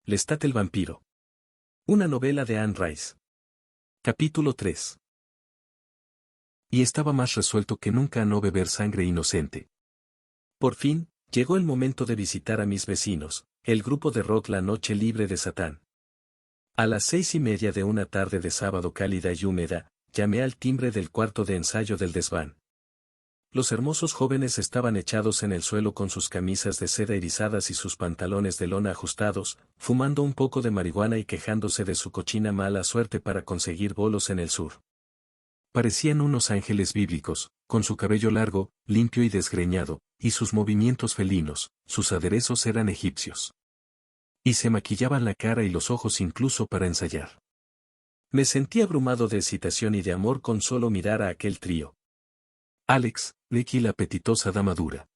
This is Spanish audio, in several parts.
Lestat el vampiro. Una novela de Anne Rice. Capítulo 3. Y estaba más resuelto que nunca a no beber sangre inocente. Por fin, llegó el momento de visitar a mis vecinos, el grupo de rock La Noche Libre de Satán. A las 6:30 de una tarde de sábado cálida y húmeda, llamé al timbre del cuarto de ensayo del desván. Los hermosos jóvenes estaban echados en el suelo con sus camisas de seda erizadas y sus pantalones de lona ajustados, fumando un poco de marihuana y quejándose de su cochina mala suerte para conseguir bolos en el sur. Parecían unos ángeles bíblicos, con su cabello largo, limpio y desgreñado, y sus movimientos felinos, sus aderezos eran egipcios. Y se maquillaban la cara y los ojos incluso para ensayar. Me sentí abrumado de excitación y de amor con solo mirar a aquel trío. Alex, Rick y la apetitosa dama dura.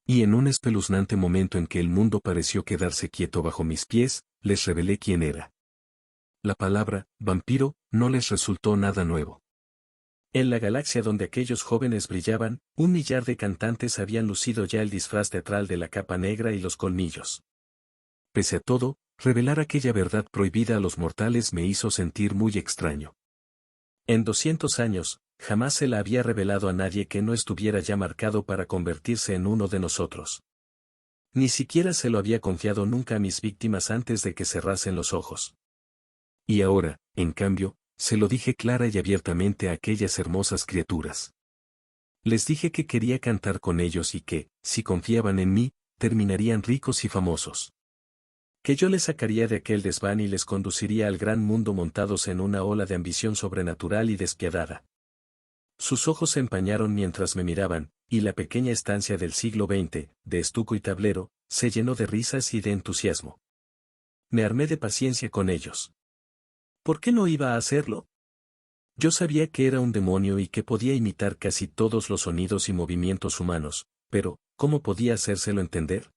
Y en un espeluznante momento en que el mundo pareció quedarse quieto bajo mis pies, les revelé quién era. La palabra, vampiro, no les resultó nada nuevo. En la galaxia donde aquellos jóvenes brillaban, 1 millar de cantantes habían lucido ya el disfraz teatral de la capa negra y los colmillos. Pese a todo, revelar aquella verdad prohibida a los mortales me hizo sentir muy extraño. En 200 años, jamás se la había revelado a nadie que no estuviera ya marcado para convertirse en uno de nosotros. Ni siquiera se lo había confiado nunca a mis víctimas antes de que cerrasen los ojos. Y ahora, en cambio, se lo dije clara y abiertamente a aquellas hermosas criaturas. Les dije que quería cantar con ellos y que, si confiaban en mí, terminarían ricos y famosos. Que yo les sacaría de aquel desván y les conduciría al gran mundo montados en una ola de ambición sobrenatural y despiadada. Sus ojos se empañaron mientras me miraban, y la pequeña estancia del siglo XX, de estuco y tablero, se llenó de risas y de entusiasmo. Me armé de paciencia con ellos. ¿Por qué no iba a hacerlo? Yo sabía que era un demonio y que podía imitar casi todos los sonidos y movimientos humanos, pero, ¿cómo podía hacérselo entender?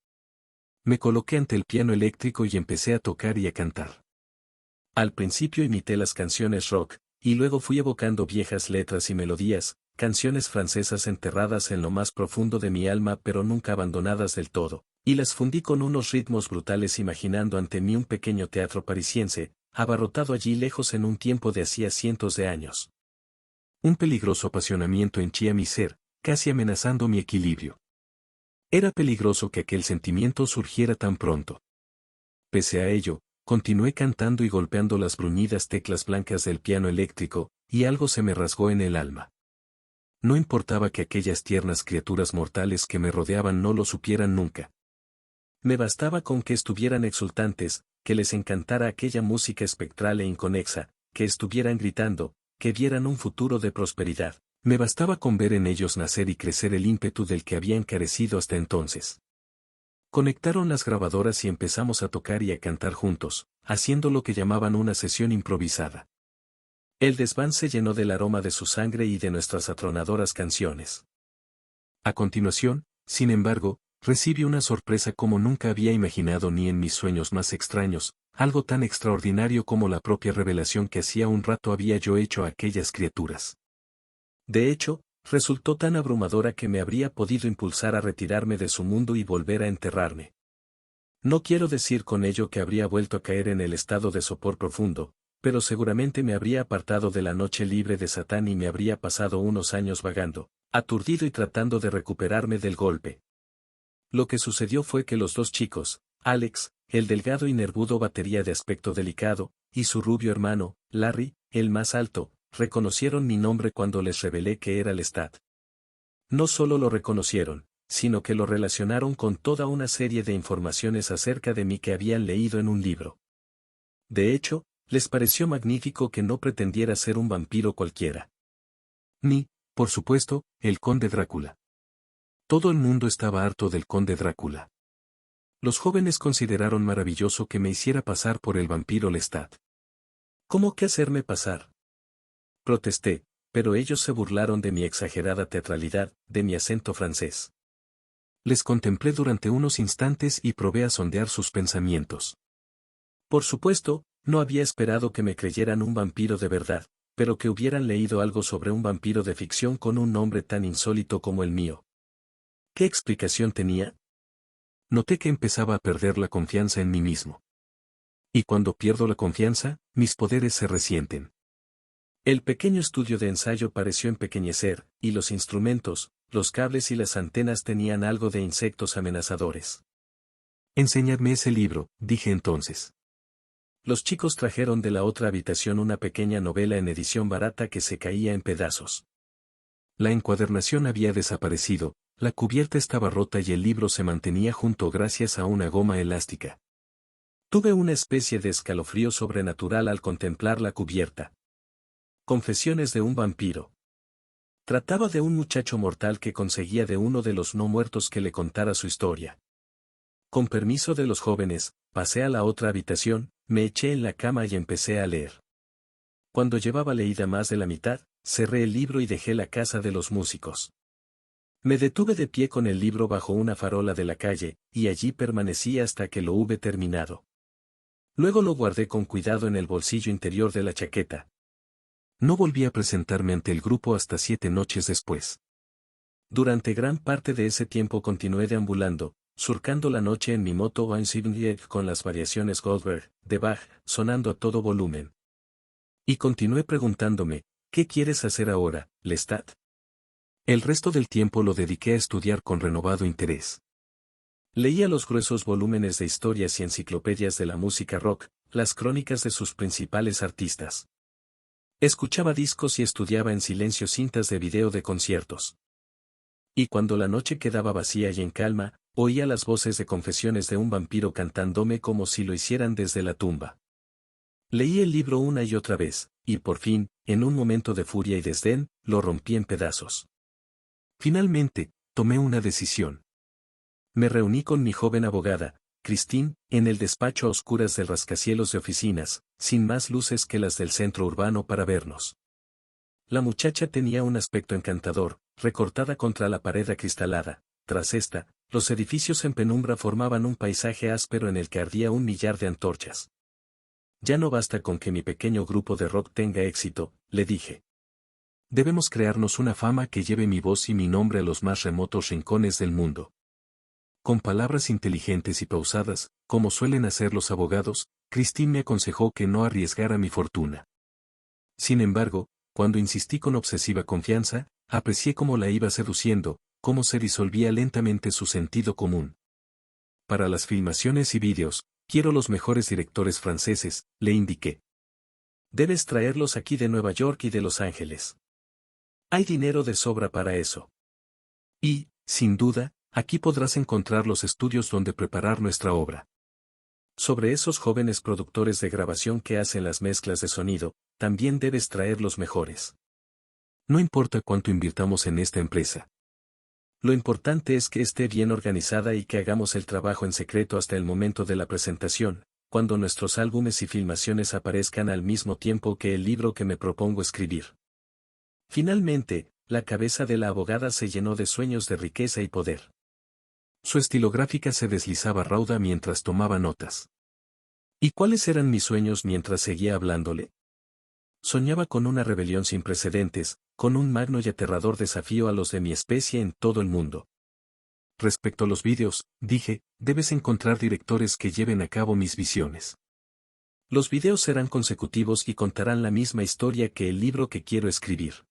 Me coloqué ante el piano eléctrico y empecé a tocar y a cantar. Al principio imité las canciones rock, y luego fui evocando viejas letras y melodías, canciones francesas enterradas en lo más profundo de mi alma pero nunca abandonadas del todo, y las fundí con unos ritmos brutales imaginando ante mí un pequeño teatro parisiense, abarrotado allí lejos en un tiempo de hacía cientos de años. Un peligroso apasionamiento henchía mi ser, casi amenazando mi equilibrio. Era peligroso que aquel sentimiento surgiera tan pronto. Pese a ello, continué cantando y golpeando las bruñidas teclas blancas del piano eléctrico, y algo se me rasgó en el alma. No importaba que aquellas tiernas criaturas mortales que me rodeaban no lo supieran nunca. Me bastaba con que estuvieran exultantes, que les encantara aquella música espectral e inconexa, que estuvieran gritando, que vieran un futuro de prosperidad. Me bastaba con ver en ellos nacer y crecer el ímpetu del que habían carecido hasta entonces. Conectaron las grabadoras y empezamos a tocar y a cantar juntos, haciendo lo que llamaban una sesión improvisada. El desván se llenó del aroma de su sangre y de nuestras atronadoras canciones. A continuación, sin embargo, recibí una sorpresa como nunca había imaginado ni en mis sueños más extraños, algo tan extraordinario como la propia revelación que hacía un rato había yo hecho a aquellas criaturas. De hecho, resultó tan abrumadora que me habría podido impulsar a retirarme de su mundo y volver a enterrarme. No quiero decir con ello que habría vuelto a caer en el estado de sopor profundo, pero seguramente me habría apartado de la noche libre de Satán y me habría pasado unos años vagando, aturdido y tratando de recuperarme del golpe. Lo que sucedió fue que los dos chicos, Alex, el delgado y nervudo batería de aspecto delicado, y su rubio hermano, Larry, el más alto, reconocieron mi nombre cuando les revelé que era Lestat. No solo lo reconocieron, sino que lo relacionaron con toda una serie de informaciones acerca de mí que habían leído en un libro. De hecho, les pareció magnífico que no pretendiera ser un vampiro cualquiera. Ni, por supuesto, el conde Drácula. Todo el mundo estaba harto del conde Drácula. Los jóvenes consideraron maravilloso que me hiciera pasar por el vampiro Lestat. ¿Cómo que hacerme pasar? Protesté, pero ellos se burlaron de mi exagerada teatralidad, de mi acento francés. Les contemplé durante unos instantes y probé a sondear sus pensamientos. Por supuesto, no había esperado que me creyeran un vampiro de verdad, pero que hubieran leído algo sobre un vampiro de ficción con un nombre tan insólito como el mío. ¿Qué explicación tenía? Noté que empezaba a perder la confianza en mí mismo. Y cuando pierdo la confianza, mis poderes se resienten. El pequeño estudio de ensayo pareció empequeñecer, y los instrumentos, los cables y las antenas tenían algo de insectos amenazadores. Enséñame ese libro, dije entonces. Los chicos trajeron de la otra habitación una pequeña novela en edición barata que se caía en pedazos. La encuadernación había desaparecido, la cubierta estaba rota y el libro se mantenía junto gracias a una goma elástica. Tuve una especie de escalofrío sobrenatural al contemplar la cubierta. Confesiones de un vampiro. Trataba de un muchacho mortal que conseguía de uno de los no muertos que le contara su historia. Con permiso de los jóvenes, pasé a la otra habitación, me eché en la cama y empecé a leer. Cuando llevaba leída más de la mitad, cerré el libro y dejé la casa de los músicos. Me detuve de pie con el libro bajo una farola de la calle, y allí permanecí hasta que lo hube terminado. Luego lo guardé con cuidado en el bolsillo interior de la chaqueta. No volví a presentarme ante el grupo hasta 7 noches después. Durante gran parte de ese tiempo continué deambulando, surcando la noche en mi moto Weinstein con las variaciones Goldberg, de Bach, sonando a todo volumen. Y continué preguntándome, ¿qué quieres hacer ahora, Lestat? El resto del tiempo lo dediqué a estudiar con renovado interés. Leía los gruesos volúmenes de historias y enciclopedias de la música rock, las crónicas de sus principales artistas. Escuchaba discos y estudiaba en silencio cintas de video de conciertos. Y cuando la noche quedaba vacía y en calma, oía las voces de confesiones de un vampiro cantándome como si lo hicieran desde la tumba. Leí el libro una y otra vez, y por fin, en un momento de furia y desdén, lo rompí en pedazos. Finalmente, tomé una decisión. Me reuní con mi joven abogada, Christine, en el despacho a oscuras del rascacielos de oficinas, sin más luces que las del centro urbano para vernos. La muchacha tenía un aspecto encantador, recortada contra la pared acristalada. Tras esta, los edificios en penumbra formaban un paisaje áspero en el que ardía un millar de antorchas. Ya no basta con que mi pequeño grupo de rock tenga éxito, le dije. Debemos crearnos una fama que lleve mi voz y mi nombre a los más remotos rincones del mundo. Con palabras inteligentes y pausadas, como suelen hacer los abogados, Christine me aconsejó que no arriesgara mi fortuna. Sin embargo, cuando insistí con obsesiva confianza, aprecié cómo la iba seduciendo, cómo se disolvía lentamente su sentido común. Para las filmaciones y vídeos, quiero los mejores directores franceses, le indiqué. Debes traerlos aquí de Nueva York y de Los Ángeles. Hay dinero de sobra para eso. Y, sin duda, aquí podrás encontrar los estudios donde preparar nuestra obra. Sobre esos jóvenes productores de grabación que hacen las mezclas de sonido, también debes traer los mejores. No importa cuánto invirtamos en esta empresa. Lo importante es que esté bien organizada y que hagamos el trabajo en secreto hasta el momento de la presentación, cuando nuestros álbumes y filmaciones aparezcan al mismo tiempo que el libro que me propongo escribir. Finalmente, la cabeza de la abogada se llenó de sueños de riqueza y poder. Su estilográfica se deslizaba rauda mientras tomaba notas. ¿Y cuáles eran mis sueños mientras seguía hablándole? Soñaba con una rebelión sin precedentes, con un magno y aterrador desafío a los de mi especie en todo el mundo. Respecto a los vídeos, dije, debes encontrar directores que lleven a cabo mis visiones. Los vídeos serán consecutivos y contarán la misma historia que el libro que quiero escribir.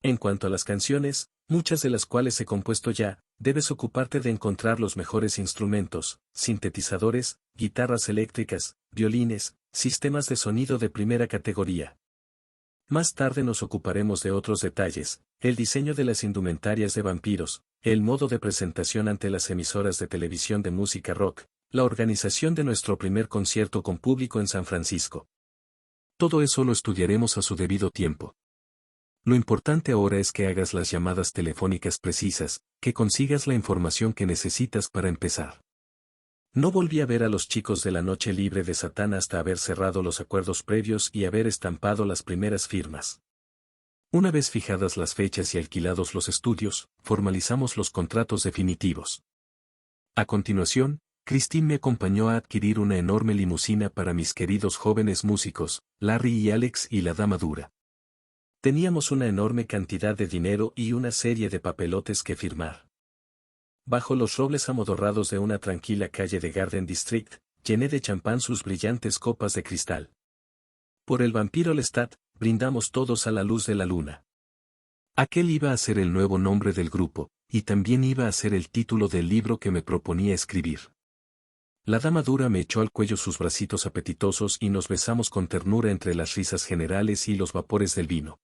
En cuanto a las canciones, muchas de las cuales he compuesto ya, debes ocuparte de encontrar los mejores instrumentos, sintetizadores, guitarras eléctricas, violines, sistemas de sonido de primera categoría. Más tarde nos ocuparemos de otros detalles, el diseño de las indumentarias de vampiros, el modo de presentación ante las emisoras de televisión de música rock, la organización de nuestro primer concierto con público en San Francisco. Todo eso lo estudiaremos a su debido tiempo. Lo importante ahora es que hagas las llamadas telefónicas precisas, que consigas la información que necesitas para empezar. No volví a ver a los chicos de la noche libre de Satán hasta haber cerrado los acuerdos previos y haber estampado las primeras firmas. Una vez fijadas las fechas y alquilados los estudios, formalizamos los contratos definitivos. A continuación, Christine me acompañó a adquirir una enorme limusina para mis queridos jóvenes músicos, Larry y Alex y la dama dura. Teníamos una enorme cantidad de dinero y una serie de papelotes que firmar. Bajo los robles amodorrados de una tranquila calle de Garden District, llené de champán sus brillantes copas de cristal. Por el vampiro Lestat, brindamos todos a la luz de la luna. Aquel iba a ser el nuevo nombre del grupo, y también iba a ser el título del libro que me proponía escribir. La dama dura me echó al cuello sus bracitos apetitosos y nos besamos con ternura entre las risas generales y los vapores del vino.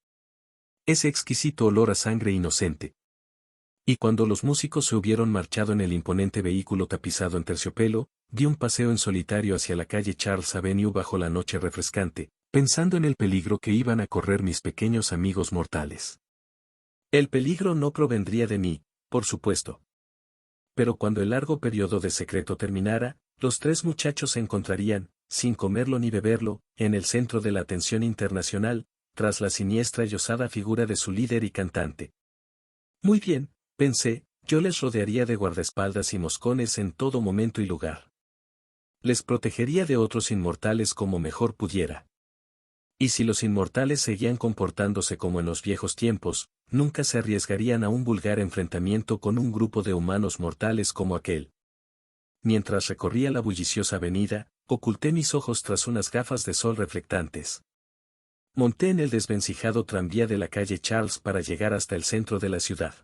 Ese exquisito olor a sangre inocente. Y cuando los músicos se hubieron marchado en el imponente vehículo tapizado en terciopelo, di un paseo en solitario hacia la calle Charles Avenue bajo la noche refrescante, pensando en el peligro que iban a correr mis pequeños amigos mortales. El peligro no provendría de mí, por supuesto. Pero cuando el largo periodo de secreto terminara, los tres muchachos se encontrarían, sin comerlo ni beberlo, en el centro de la atención internacional, tras la siniestra y osada figura de su líder y cantante. Muy bien, pensé, yo les rodearía de guardaespaldas y moscones en todo momento y lugar. Les protegería de otros inmortales como mejor pudiera. Y si los inmortales seguían comportándose como en los viejos tiempos, nunca se arriesgarían a un vulgar enfrentamiento con un grupo de humanos mortales como aquel. Mientras recorría la bulliciosa avenida, oculté mis ojos tras unas gafas de sol reflectantes. Monté en el desvencijado tranvía de la calle Charles para llegar hasta el centro de la ciudad.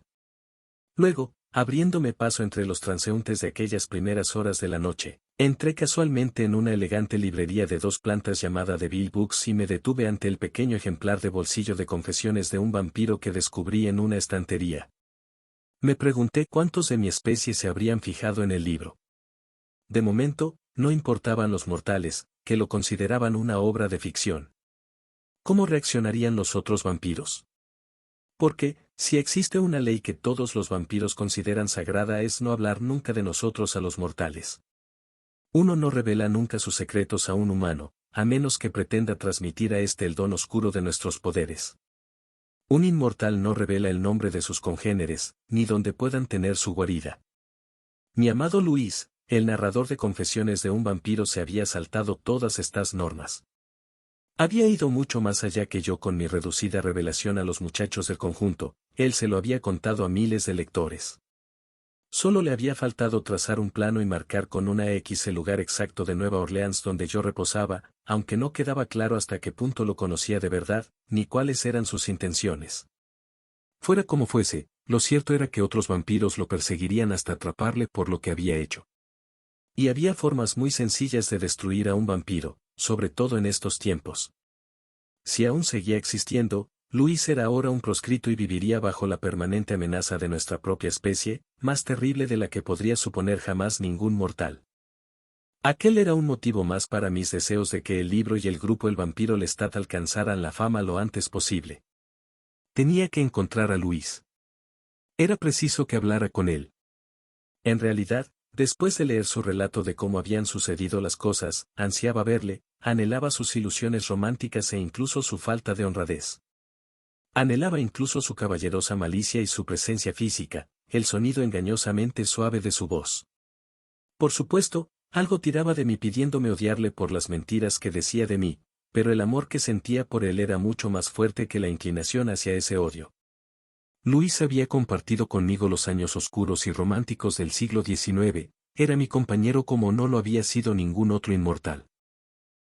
Luego, abriéndome paso entre los transeúntes de aquellas primeras horas de la noche, entré casualmente en una elegante librería de 2 plantas llamada The Bill Books y me detuve ante el pequeño ejemplar de bolsillo de confesiones de un vampiro que descubrí en una estantería. Me pregunté cuántos de mi especie se habrían fijado en el libro. De momento, no importaban los mortales, que lo consideraban una obra de ficción. ¿Cómo reaccionarían los otros vampiros? Porque, si existe una ley que todos los vampiros consideran sagrada es no hablar nunca de nosotros a los mortales. Uno no revela nunca sus secretos a un humano, a menos que pretenda transmitir a éste el don oscuro de nuestros poderes. Un inmortal no revela el nombre de sus congéneres, ni donde puedan tener su guarida. Mi amado Luis, el narrador de confesiones de un vampiro, se había saltado todas estas normas. Había ido mucho más allá que yo con mi reducida revelación a los muchachos del conjunto, él se lo había contado a miles de lectores. Solo le había faltado trazar un plano y marcar con una X el lugar exacto de Nueva Orleans donde yo reposaba, aunque no quedaba claro hasta qué punto lo conocía de verdad, ni cuáles eran sus intenciones. Fuera como fuese, lo cierto era que otros vampiros lo perseguirían hasta atraparle por lo que había hecho. Y había formas muy sencillas de destruir a un vampiro, sobre todo en estos tiempos. Si aún seguía existiendo, Luis era ahora un proscrito y viviría bajo la permanente amenaza de nuestra propia especie, más terrible de la que podría suponer jamás ningún mortal. Aquel era un motivo más para mis deseos de que el libro y el grupo El Vampiro Lestat alcanzaran la fama lo antes posible. Tenía que encontrar a Luis. Era preciso que hablara con él. En realidad, después de leer su relato de cómo habían sucedido las cosas, ansiaba verle, anhelaba sus ilusiones románticas e incluso su falta de honradez. Anhelaba incluso su caballerosa malicia y su presencia física, el sonido engañosamente suave de su voz. Por supuesto, algo tiraba de mí pidiéndome odiarle por las mentiras que decía de mí, pero el amor que sentía por él era mucho más fuerte que la inclinación hacia ese odio. Luis había compartido conmigo los años oscuros y románticos del siglo XIX, era mi compañero como no lo había sido ningún otro inmortal.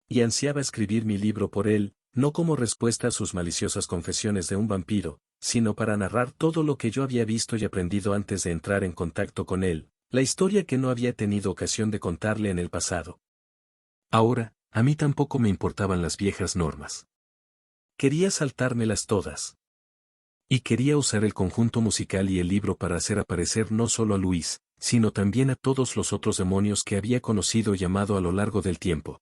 Y ansiaba escribir mi libro por él, no como respuesta a sus maliciosas confesiones de un vampiro, sino para narrar todo lo que yo había visto y aprendido antes de entrar en contacto con él, la historia que no había tenido ocasión de contarle en el pasado. Ahora, a mí tampoco me importaban las viejas normas. Quería saltármelas todas. Y quería usar el conjunto musical y el libro para hacer aparecer no solo a Luis, sino también a todos los otros demonios que había conocido y amado a lo largo del tiempo.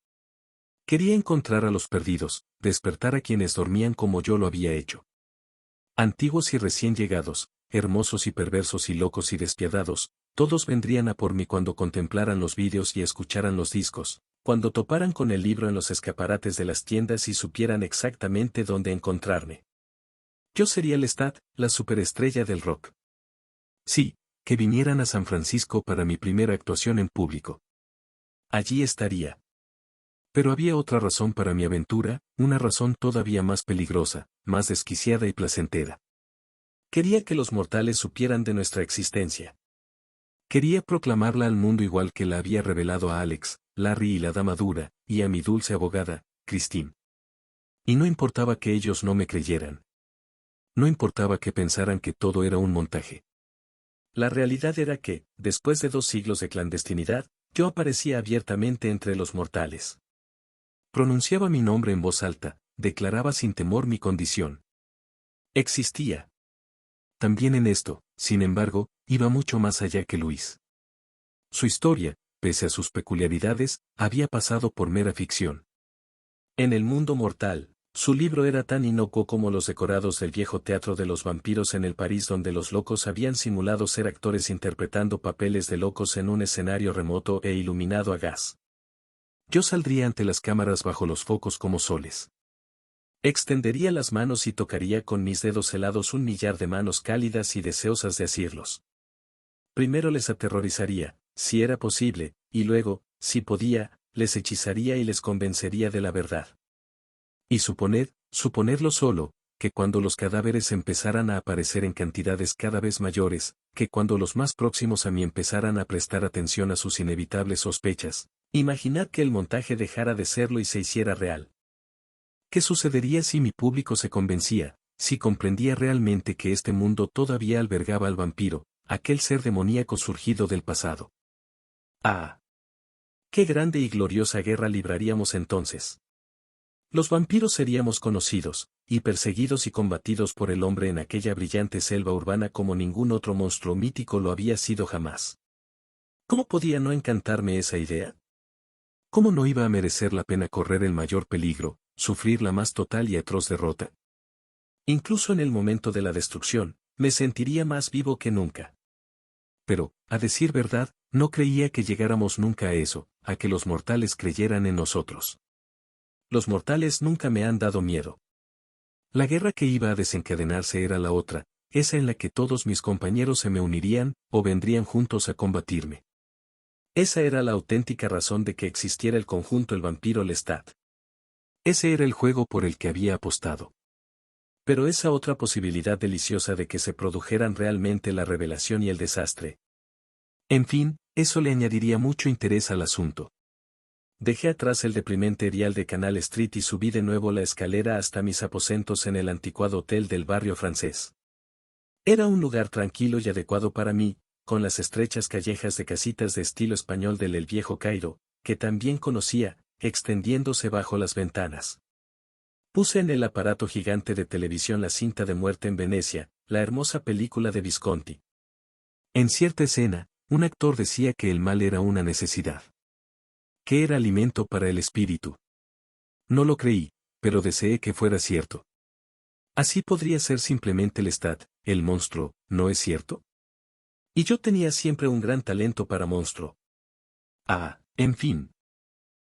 Quería encontrar a los perdidos, despertar a quienes dormían como yo lo había hecho. Antiguos y recién llegados, hermosos y perversos y locos y despiadados, todos vendrían a por mí cuando contemplaran los vídeos y escucharan los discos, cuando toparan con el libro en los escaparates de las tiendas y supieran exactamente dónde encontrarme. Yo sería Lestat, la superestrella del rock. Sí, que vinieran a San Francisco para mi primera actuación en público. Allí estaría. Pero había otra razón para mi aventura, una razón todavía más peligrosa, más desquiciada y placentera. Quería que los mortales supieran de nuestra existencia. Quería proclamarla al mundo igual que la había revelado a Alex, Larry y la dama dura, y a mi dulce abogada, Christine. Y no importaba que ellos no me creyeran. No importaba que pensaran que todo era un montaje. La realidad era que, después de 2 siglos de clandestinidad, yo aparecía abiertamente entre los mortales. Pronunciaba mi nombre en voz alta, declaraba sin temor mi condición. Existía. También en esto, sin embargo, iba mucho más allá que Luis. Su historia, pese a sus peculiaridades, había pasado por mera ficción. En el mundo mortal, su libro era tan inocuo como los decorados del viejo teatro de los vampiros en el París donde los locos habían simulado ser actores interpretando papeles de locos en un escenario remoto e iluminado a gas. Yo saldría ante las cámaras bajo los focos como soles. Extendería las manos y tocaría con mis dedos helados 1 millar de manos cálidas y deseosas de asirlos. Primero les aterrorizaría, si era posible, y luego, si podía, les hechizaría y les convencería de la verdad. Y suponedlo solo, que cuando los cadáveres empezaran a aparecer en cantidades cada vez mayores, que cuando los más próximos a mí empezaran a prestar atención a sus inevitables sospechas, imaginad que el montaje dejara de serlo y se hiciera real. ¿Qué sucedería si mi público se convencía, si comprendía realmente que este mundo todavía albergaba al vampiro, aquel ser demoníaco surgido del pasado? ¡Ah! ¡Qué grande y gloriosa guerra libraríamos entonces! Los vampiros seríamos conocidos, y perseguidos y combatidos por el hombre en aquella brillante selva urbana como ningún otro monstruo mítico lo había sido jamás. ¿Cómo podía no encantarme esa idea? ¿Cómo no iba a merecer la pena correr el mayor peligro, sufrir la más total y atroz derrota? Incluso en el momento de la destrucción, me sentiría más vivo que nunca. Pero, a decir verdad, no creía que llegáramos nunca a eso, a que los mortales creyeran en nosotros. Los mortales nunca me han dado miedo. La guerra que iba a desencadenarse era la otra, esa en la que todos mis compañeros se me unirían, o vendrían juntos a combatirme. Esa era la auténtica razón de que existiera el conjunto El Vampiro Lestat. Ese era el juego por el que había apostado. Pero esa otra posibilidad deliciosa de que se produjeran realmente la revelación y el desastre. En fin, eso le añadiría mucho interés al asunto. Dejé atrás el deprimente erial de Canal Street y subí de nuevo la escalera hasta mis aposentos en el anticuado hotel del barrio francés. Era un lugar tranquilo y adecuado para mí, con las estrechas callejas de casitas de estilo español del El Viejo Cairo, que también conocía, extendiéndose bajo las ventanas. Puse en el aparato gigante de televisión la cinta de Muerte en Venecia, la hermosa película de Visconti. En cierta escena, un actor decía que el mal era una necesidad. Que era alimento para el espíritu. No lo creí, pero deseé que fuera cierto. Así podría ser simplemente Lestat, el monstruo, ¿no es cierto? Y yo tenía siempre un gran talento para monstruo. Ah, en fin.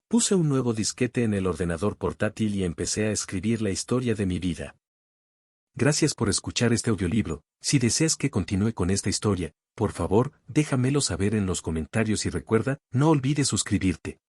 Puse un nuevo disquete en el ordenador portátil y empecé a escribir la historia de mi vida. Gracias por escuchar este audiolibro. Si deseas que continúe con esta historia, por favor, déjamelo saber en los comentarios y recuerda, no olvides suscribirte.